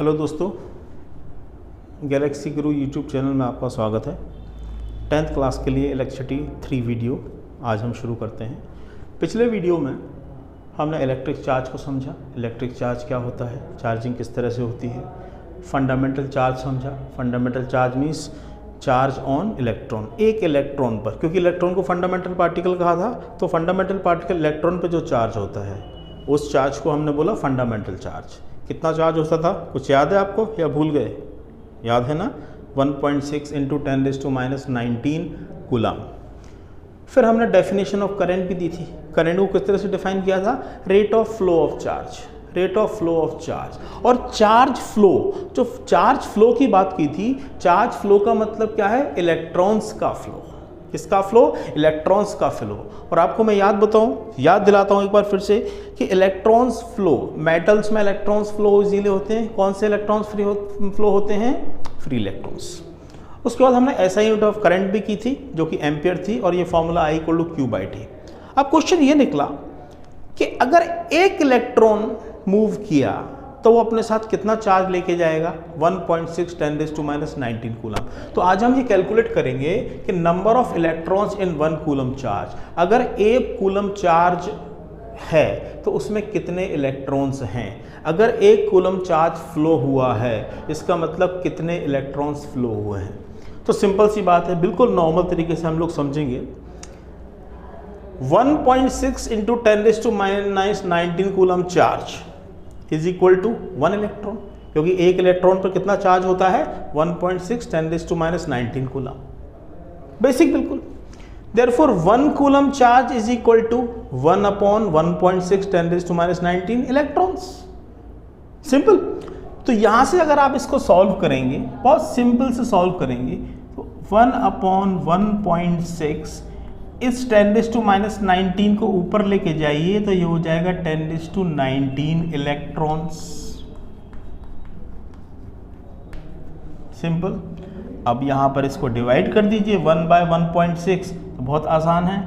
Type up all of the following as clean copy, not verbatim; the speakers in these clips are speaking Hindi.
हेलो दोस्तों, गैलेक्सी गुरु यूट्यूब चैनल में आपका स्वागत है। 10th क्लास के लिए इलेक्ट्रिसिटी 3 वीडियो आज हम शुरू करते हैं। पिछले वीडियो में हमने इलेक्ट्रिक चार्ज को समझा, इलेक्ट्रिक चार्ज क्या होता है, चार्जिंग किस तरह से होती है, फंडामेंटल चार्ज समझा। Fundamental charge means charge on electron, एक इलेक्ट्रॉन पर, क्योंकि इलेक्ट्रॉन को फंडामेंटल पार्टिकल कहा था, तो फंडामेंटल पार्टिकल इलेक्ट्रॉन पर जो चार्ज होता है उस चार्ज को हमने बोला फंडामेंटल चार्ज। कितना चार्ज होता था, कुछ याद है आपको या भूल गए? याद है ना, 1.6 × 10⁻⁻19 कूलम। फिर हमने डेफिनेशन ऑफ करंट भी दी थी। करंट को किस तरह से डिफाइन किया था? Rate of flow of charge, rate of flow of charge. और चार्ज फ्लो, जो चार्ज फ्लो की बात की थी, चार्ज फ्लो का मतलब क्या है? इलेक्ट्रॉन्स का फ्लो। किसका फ्लो? इलेक्ट्रॉन्स का फ्लो। और आपको मैं याद दिलाता हूँ एक बार फिर से कि इलेक्ट्रॉन्स फ्लो, मेटल्स में इलेक्ट्रॉन्स फ्लो इजीली होते हैं। कौन से इलेक्ट्रॉन्स फ्लो होते हैं? Free electrons. उसके बाद हमने ऐसा यूनिट ऑफ करंट भी की थी जो कि एम्पियर थी, और ये फॉर्मूला I = Q/T। अब क्वेश्चन ये निकला कि अगर एक इलेक्ट्रॉन मूव किया तो वो अपने साथ कितना चार्ज लेके जाएगा? 1.6 × 10⁻⁹ कूलम। तो आज हम ये कैलकुलेट करेंगे कि number of electrons in 1 coulomb charge. अगर 1 कूलम चार्ज है तो उसमें कितने इलेक्ट्रॉन्स हैं? अगर 1 कूलम चार्ज फ्लो हुआ है, इसका मतलब कितने इलेक्ट्रॉन्स फ्लो हुए हैं? तो सिंपल सी बात है, बिल्कुल नॉर्मल तरीके से हम लोग समझेंगे। 1.6 × 10⁻⁹ coulomb charge is equal to 1 electron, क्योंकि एक इलेक्ट्रॉन पर कितना चार्ज होता है? 1.6 × 10⁻⁹ कूलम। बेसिक बिल्कुल। Therefore 1 coulomb charge is equal to 1/1.6 × 10⁻⁹ electrons. Simple. तो यहां से अगर आप इसको सॉल्व करेंगे, बहुत सिंपल से सॉल्व करेंगे, तो 1/1.6 इस 10⁻⁹ को ऊपर लेके जाइए तो ये हो जाएगा 10⁻⁹ इलेक्ट्रॉन्स। सिंपल। अब यहां पर इसको डिवाइड कर दीजिए 1/1.6, तो बहुत आसान है,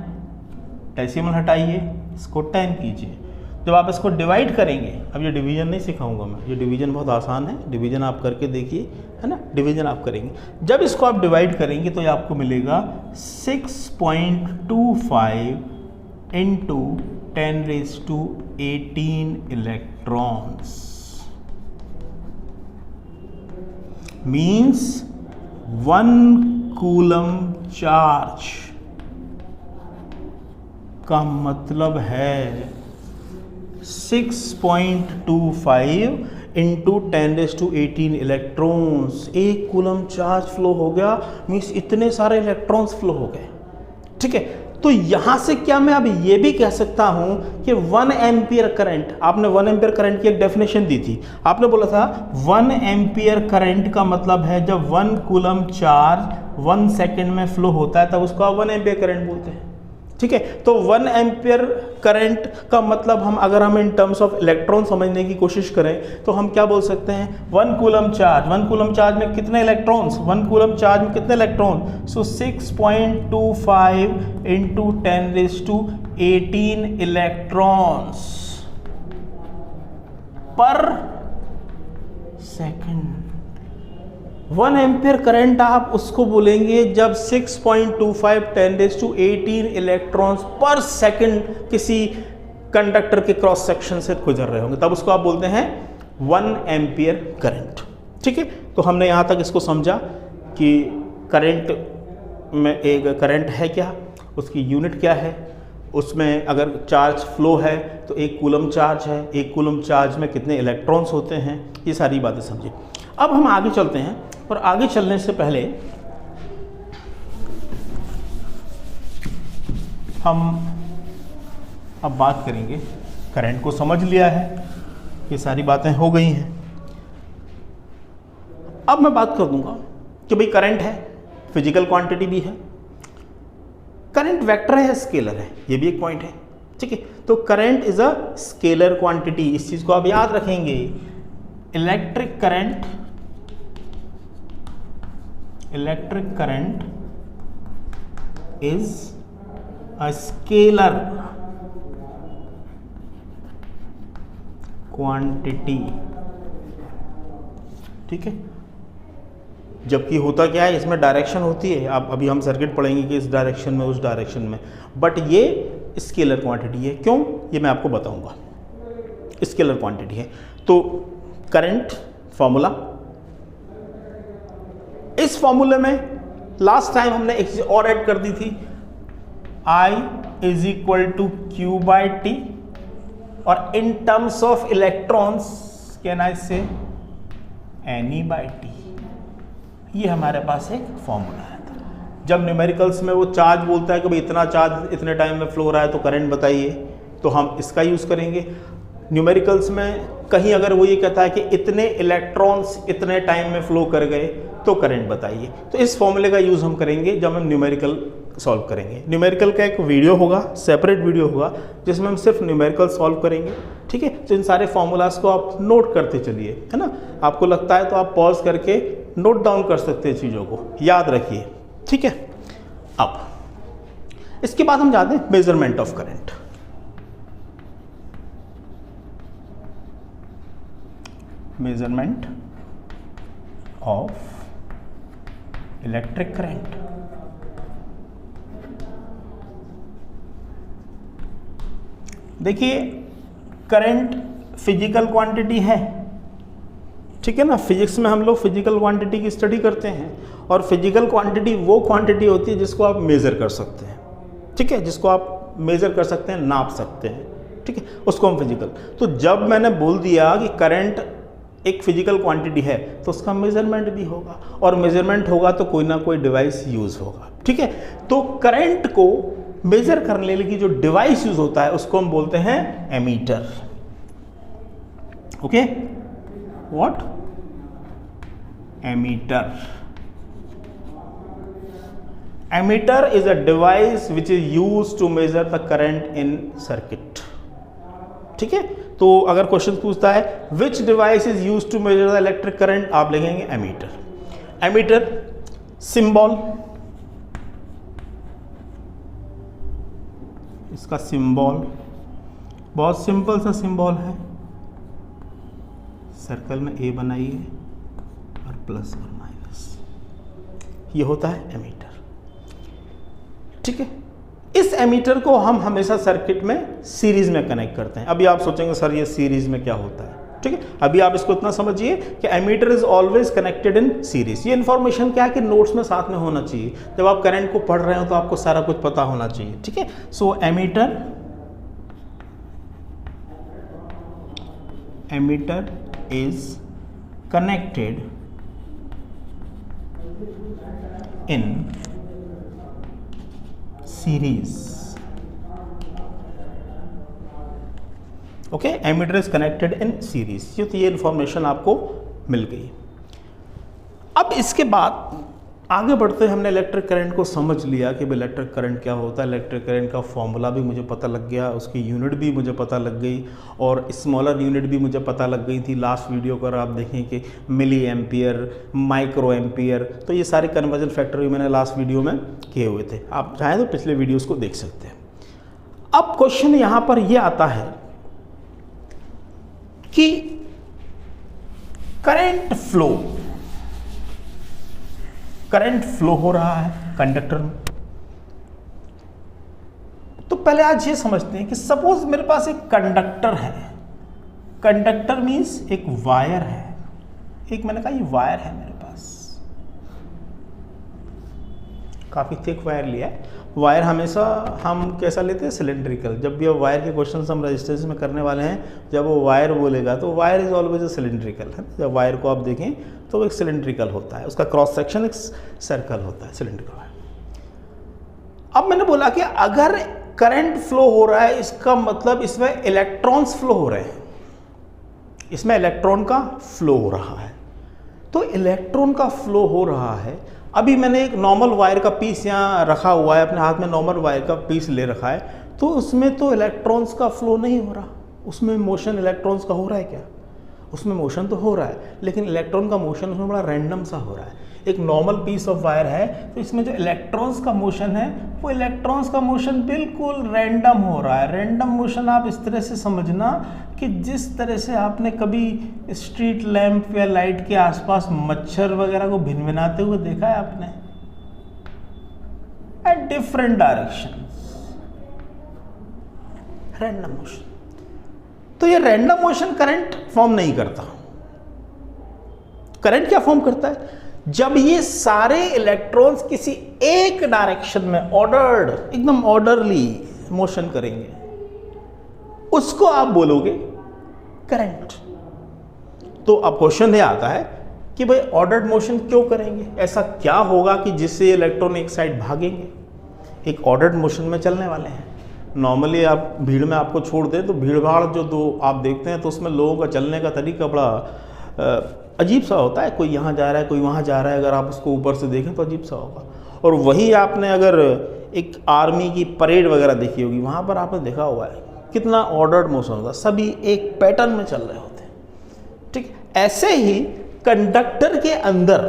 डेसिमल हटाइए, इसको 10 कीजिए। जब आप इसको डिवाइड करेंगे, अब ये डिवीजन नहीं सिखाऊंगा मैं, ये डिवीजन बहुत आसान है, डिवीजन आप करके देखिए, है ना, डिवीजन आप करेंगे। जब इसको आप डिवाइड करेंगे तो ये आपको मिलेगा 6.25 × 10⁻18 इलेक्ट्रॉन्स। मीन्स 1 कूलम चार्ज का मतलब है 6.25 × 10⁻18 इलेक्ट्रॉन्स। 1 कूलम चार्ज फ्लो हो गया, मीन्स इतने सारे इलेक्ट्रॉन्स फ्लो हो गए। ठीक है, तो यहां से क्या मैं अब ये भी कह सकता हूं कि 1 एम्पियर करंट, आपने 1 एम्पियर करंट की एक डेफिनेशन दी थी, आपने बोला था 1 एम्पियर करंट का मतलब है जब 1 कूलम चार्ज 1 सेकेंड में फ्लो होता है तब उसको आप 1 एम्पियर करंट बोलते हैं। ठीक है, तो 1 एम्पियर करंट का मतलब अगर हम इन टर्म्स ऑफ इलेक्ट्रॉन समझने की कोशिश करें तो हम क्या बोल सकते हैं? 1 कूलम चार्ज में कितने इलेक्ट्रॉन्स? 1 कूलम चार्ज में कितने इलेक्ट्रॉन? सो 6.25 × 10⁻18 इलेक्ट्रॉन्स पर सेकेंड। 1 एम्पियर करंट आप उसको बोलेंगे जब 6.25 × 10⁻18 इलेक्ट्रॉन्स पर सेकंड किसी कंडक्टर के क्रॉस सेक्शन से गुजर रहे होंगे, तब उसको आप बोलते हैं 1 एम्पियर करंट। ठीक है, तो हमने यहाँ तक इसको समझा कि करंट में एक करंट है क्या, उसकी यूनिट क्या है, उसमें अगर चार्ज फ्लो है तो 1 कूलम चार्ज है, 1 कूलम चार्ज में कितने इलेक्ट्रॉन्स होते हैं, ये सारी बातें समझे। अब हम आगे चलते हैं, और आगे चलने से पहले हम अब बात करेंगे, करंट को समझ लिया है, ये सारी बातें हो गई हैं। अब मैं बात कर दूंगा कि भाई करंट है, फिजिकल क्वांटिटी भी है, करंट वेक्टर है या स्केलर है, ये भी एक पॉइंट है। ठीक है, तो current is a scalar quantity, इस चीज को आप याद रखेंगे। Electric current is a scalar quantity ठीक है। जबकि होता क्या है, इसमें डायरेक्शन होती है, आप अभी हम सर्किट पढ़ेंगे कि इस डायरेक्शन में, उस डायरेक्शन में, बट ये स्केलर क्वांटिटी है। क्यों, ये मैं आपको बताऊंगा। स्केलर क्वांटिटी है। तो करंट फॉर्मूला, इस फॉर्मूले में लास्ट टाइम हमने एक चीज और ऐड कर दी थी, I is equal to Q by T, और in terms of electrons can I say N E by T. ये हमारे पास एक फॉर्मूला है। जब न्यूमेरिकल्स में वो चार्ज बोलता है कि भाई इतना चार्ज इतने टाइम में फ्लो हो रहा है तो करंट बताइए, तो हम इसका यूज़ करेंगे। न्यूमेरिकल्स में कहीं अगर वो ये कहता है कि इतने इलेक्ट्रॉन्स इतने टाइम में फ्लो कर गए तो करंट बताइए, तो इस फॉर्मूले का यूज़ हम करेंगे जब हम न्यूमेरिकल सॉल्व करेंगे। न्यूमेरिकल का एक वीडियो होगा, सेपरेट वीडियो होगा, जिसमें हम सिर्फ न्यूमेरिकल सॉल्व करेंगे। ठीक है, तो इन सारे फॉर्मूलाज को आप नोट करते चलिए, है ना। आपको लगता है तो आप पॉज करके नोट डाउन कर सकते हैं, चीज़ों को याद रखिए। ठीक है, अब इसके बाद हम जाते हैं measurement of current. Measurement of electric current. देखिए, करंट फिजिकल क्वांटिटी है, ठीक है ना। फिजिक्स में हम लोग फिजिकल क्वांटिटी की स्टडी करते हैं, और फिजिकल क्वांटिटी वो क्वांटिटी होती है जिसको आप मेज़र कर सकते हैं, ठीक है, जिसको आप मेज़र कर सकते हैं, नाप सकते हैं, ठीक है, उसको हम फिजिकल। तो जब मैंने बोल दिया कि करंट एक फिजिकल क्वांटिटी है तो उसका मेजरमेंट भी होगा, और मेजरमेंट होगा तो कोई ना कोई डिवाइस यूज़ होगा, ठीक है। तो करंट को मेजर करने के लिए जो डिवाइस यूज होता है उसको हम बोलते हैं ammeter. Okay, what? Ammeter. Ammeter is a device which is used to measure the current in circuit. ठीक है, तो अगर क्वेश्चन पूछता है which device is used to measure the electric current, आप लिखेंगे एमीटर। एमीटर सिंबल, इसका सिंबल बहुत सिंपल सा सिंबल है, सर्कल में ए बनाइए और प्लस और माइनस, ये होता है एमीटर। ठीक है, इस एमीटर को हम हमेशा सर्किट में सीरीज में कनेक्ट करते हैं। अभी आप सोचेंगे सर ये सीरीज में क्या होता है, ठीक है, अभी आप इसको इतना समझिए कि ammeter is always connected in series. ये इन्फॉर्मेशन क्या है कि नोट्स में साथ में होना चाहिए, जब आप करंट को पढ़ रहे हो तो आपको सारा कुछ पता होना चाहिए, ठीक है। So ammeter is connected in series. Okay, ammeter is connected in series. तो ये इंफॉर्मेशन आपको मिल गई। अब इसके बाद आगे बढ़ते हमने इलेक्ट्रिक करंट को समझ लिया कि इलेक्ट्रिक करंट क्या होता है, इलेक्ट्रिक करंट का फॉर्मूला भी मुझे पता लग गया, उसकी यूनिट भी मुझे पता लग गई, और स्मॉलर यूनिट भी मुझे पता लग गई थी। लास्ट वीडियो पर आप देखें कि मिली एम्पियर, माइक्रो एम्पियर, तो ये सारे कन्वर्जन फैक्टर भी मैंने लास्ट वीडियो में किए हुए थे, आप चाहें तो पिछले वीडियोज़ को देख सकते हैं। अब क्वेश्चन यहाँ पर यह आता है कि करंट फ्लो हो रहा है कंडक्टर में। तो पहले आज ये समझते हैं कि सपोज मेरे पास एक कंडक्टर है। कंडक्टर मीन्स एक वायर है, एक मैंने कहा ये वायर है मेरे पास, काफी थिक वायर लिया है। वायर हमेशा हम कैसा लेते हैं, सिलेंड्रिकल। जब भी वायर के क्वेश्चन हम रजिस्ट्रेशन में करने वाले हैं, जब वो वायर बोलेगा तो वायर इज ऑलवेज सिलेंड्रिकल है। जब वायर को आप देखें तो वो एक सिलेंड्रिकल होता है, उसका क्रॉस सेक्शन एक सर्कल होता है, सिलेंड्रिकल है। अब मैंने बोला कि अगर करंट फ्लो हो रहा है, इसका मतलब इसमें इलेक्ट्रॉन्स फ्लो हो रहे हैं, इसमें इलेक्ट्रॉन का फ्लो हो रहा है। तो इलेक्ट्रॉन का फ्लो हो रहा है। अभी मैंने एक नॉर्मल वायर का पीस यहाँ रखा हुआ है, अपने हाथ में नॉर्मल वायर का पीस ले रखा है, तो उसमें तो इलेक्ट्रॉन्स का फ्लो नहीं हो रहा। उसमें मोशन इलेक्ट्रॉन्स का हो रहा है क्या? उसमें मोशन तो हो रहा है, लेकिन इलेक्ट्रॉन का मोशन उसमें बड़ा रैंडम सा हो रहा है। एक नॉर्मल पीस ऑफ वायर है, तो इसमें जो इलेक्ट्रॉन्स का मोशन है वो इलेक्ट्रॉन्स का मोशन बिल्कुल रैंडम हो रहा है। रैंडम मोशन आप इस तरह से समझना कि जिस तरह से आपने कभी स्ट्रीट लैंप या लाइट के आसपास मच्छर वगैरह को भिनभिनाते हुए देखा है आपने, at different directions, random motion. तो ये रैंडम मोशन करंट फॉर्म नहीं करता। करंट क्या फॉर्म करता है? जब ये सारे इलेक्ट्रॉन्स किसी एक डायरेक्शन में ऑर्डर्ड, एकदम ऑर्डरली मोशन करेंगे, उसको आप बोलोगे करंट। तो अब क्वेश्चन ये आता है कि भाई ऑर्डर्ड मोशन क्यों करेंगे? ऐसा क्या होगा कि जिससे इलेक्ट्रॉन एक साइड भागेंगे? एक ऑर्डर्ड मोशन में चलने वाले हैं। नॉर्मली आप भीड़ में आपको छोड़ दें तो भीड़ भाड़ जो दो आप देखते हैं तो उसमें लोगों का चलने का तरीका बड़ा अजीब सा होता है। कोई यहाँ जा रहा है, कोई वहाँ जा रहा है, अगर आप उसको ऊपर से देखें तो अजीब सा होगा। और वही आपने अगर एक आर्मी की परेड वगैरह देखी होगी, वहाँ पर आपने देखा हुआ है कितना ऑर्डर्ड मोशन होता है, सभी एक पैटर्न में चल रहे होते हैं। ठीक, ऐसे ही कंडक्टर के अंदर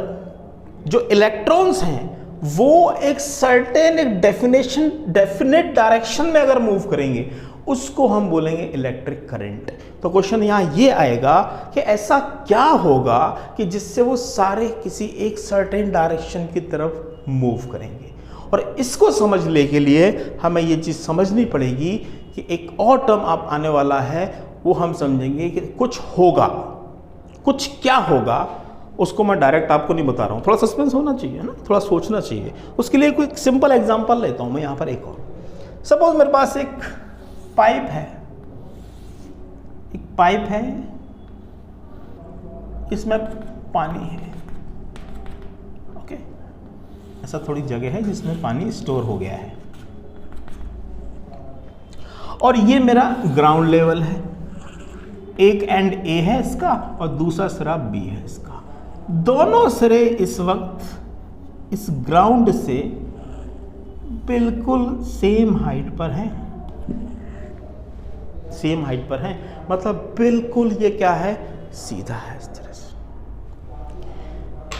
जो इलेक्ट्रॉन्स हैं वो एक सर्टेन, एक डेफिनेट डायरेक्शन में अगर मूव करेंगे उसको हम बोलेंगे इलेक्ट्रिक करंट। तो क्वेश्चन यहाँ ये आएगा कि ऐसा क्या होगा कि जिससे वो सारे किसी एक सर्टेन डायरेक्शन की तरफ मूव करेंगे। और इसको समझने के लिए हमें ये चीज़ समझनी पड़ेगी कि एक और टर्म आप आने वाला है, वो हम समझेंगे कि कुछ होगा। कुछ क्या होगा उसको मैं डायरेक्ट आपको नहीं बता रहा हूँ, थोड़ा सस्पेंस होना चाहिए ना, थोड़ा सोचना चाहिए। उसके लिए कोई सिंपल एग्जांपल लेता हूँ मैं यहाँ पर एक और। सपोज मेरे पास एक पाइप है, इसमें पानी है। ओके, ऐसा थोड़ी जगह है जिसमें पानी स्टोर हो गया है और ये मेरा ग्राउंड लेवल है। एक एंड ए है इसका और दूसरा सिरा बी है इसका। दोनों सिरे इस वक्त इस ग्राउंड से बिल्कुल सेम हाइट पर हैं। सेम हाइट पर हैं मतलब बिल्कुल ये क्या है, सीधा है इस तरह से।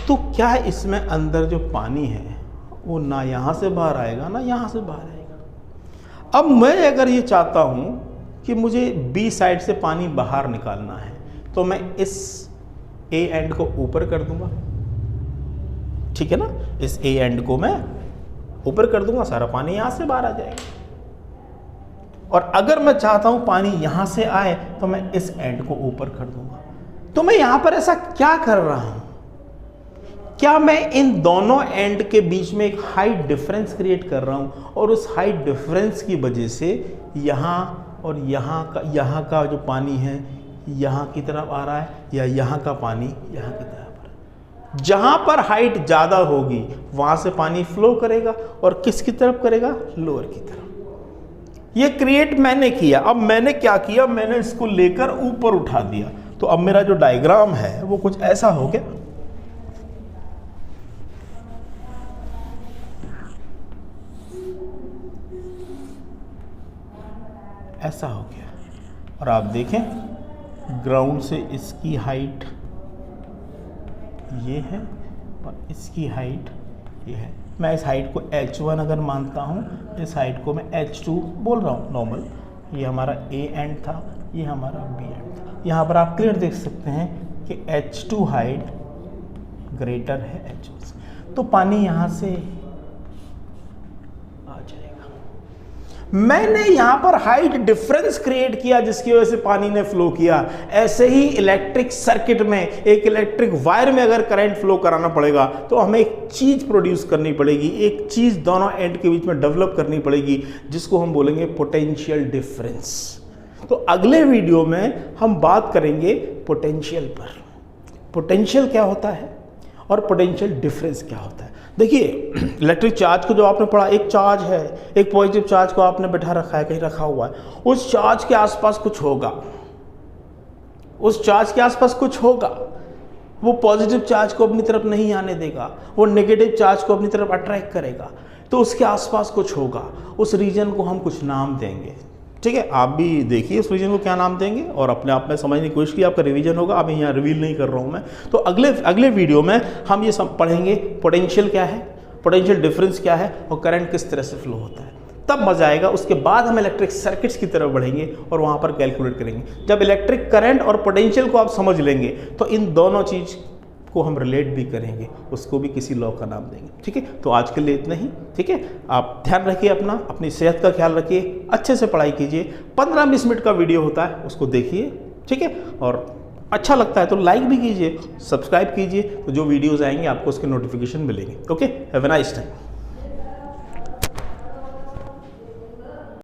तो क्या इसमें अंदर जो पानी है वो ना यहां से बाहर आएगा ना यहां से बाहर आएगा। अब मैं अगर ये चाहता हूं कि मुझे बी साइड से पानी बाहर निकालना है तो मैं इस ए एंड को ऊपर कर दूंगा, ठीक है ना। इस ए एंड को मैं ऊपर कर दूंगा, सारा पानी यहां से बाहर आ जाएगा। और अगर मैं चाहता हूं पानी यहां से आए तो मैं इस एंड को ऊपर कर दूंगा। तो मैं यहां पर ऐसा क्या कर रहा हूं? क्या मैं इन दोनों एंड के बीच में एक हाइट डिफरेंस क्रिएट कर रहा हूं और उस हाइट डिफरेंस की वजह से यहां और यहाँ का जो पानी है यहाँ की तरफ आ रहा है या यहाँ का पानी यहाँ की तरफ आ रहा है। जहाँ पर हाइट ज़्यादा होगी वहाँ से पानी फ्लो करेगा और किसकी तरफ करेगा, लोअर की तरफ। ये क्रिएट मैंने किया। अब मैंने क्या किया, मैंने इसको लेकर ऊपर उठा दिया। तो अब मेरा जो डायग्राम है वो कुछ ऐसा हो गया। ऐसा हो गया। और आप देखें ग्राउंड से इसकी हाइट ये है और इसकी हाइट ये है। मैं इस हाइट को h1 अगर मानता हूँ, इस हाइट को मैं h2 बोल रहा हूँ नॉर्मल। ये हमारा a एंड था, ये हमारा b एंड था। यहाँ पर आप क्लियर देख सकते हैं कि h2 हाइट ग्रेटर है h1 से, तो पानी यहाँ से आ जाएगा। मैंने यहाँ पर हाइट डिफरेंस क्रिएट किया जिसकी वजह से पानी ने फ्लो किया। ऐसे ही इलेक्ट्रिक सर्किट में, एक इलेक्ट्रिक वायर में अगर करंट फ्लो कराना पड़ेगा तो हमें एक चीज प्रोड्यूस करनी पड़ेगी, एक चीज दोनों एंड के बीच में डेवलप करनी पड़ेगी जिसको हम बोलेंगे पोटेंशियल डिफरेंस। तो अगले वीडियो में हम बात करेंगे पोटेंशियल पर। पोटेंशियल क्या होता है और पोटेंशियल डिफरेंस क्या होता है। देखिए इलेक्ट्रिक चार्ज को जो आपने पढ़ा, एक चार्ज है, एक पॉजिटिव चार्ज को आपने बैठा रखा है, कहीं रखा हुआ है, उस चार्ज के आसपास कुछ होगा, उस चार्ज के आसपास कुछ होगा। वो पॉजिटिव चार्ज को अपनी तरफ नहीं आने देगा, वो नेगेटिव चार्ज को अपनी तरफ अट्रैक्ट करेगा। तो उसके आसपास कुछ होगा, उस रीजन को हम कुछ नाम देंगे, ठीक है, आप भी देखिए उस रीजन को क्या नाम देंगे और अपने आप में समझने की कोशिश की, आपका रिवीजन होगा। अभी यहाँ रिवील नहीं कर रहा हूँ मैं। तो अगले वीडियो में हम ये सब पढ़ेंगे, पोटेंशियल क्या है, पोटेंशियल डिफरेंस क्या है और करंट किस तरह से फ्लो होता है, तब मजा आएगा। उसके बाद हम इलेक्ट्रिक सर्किट्स की तरफ बढ़ेंगे और वहाँ पर कैलकुलेट करेंगे। जब इलेक्ट्रिक करंट और पोटेंशियल को आप समझ लेंगे तो इन दोनों चीज़ को हम रिलेट भी करेंगे, उसको भी किसी लॉ का नाम देंगे। ठीक है, तो आज के लिए इतना ही। ठीक है, आप ध्यान रखिए अपनी सेहत का ख्याल रखिए, अच्छे से पढ़ाई कीजिए। 15-20 मिनट का वीडियो होता है, उसको देखिए। ठीक है, और अच्छा लगता है तो लाइक भी कीजिए, सब्सक्राइब कीजिए, तो जो वीडियोज़ आएंगे आपको उसके नोटिफिकेशन मिलेंगे। Okay, have a nice time.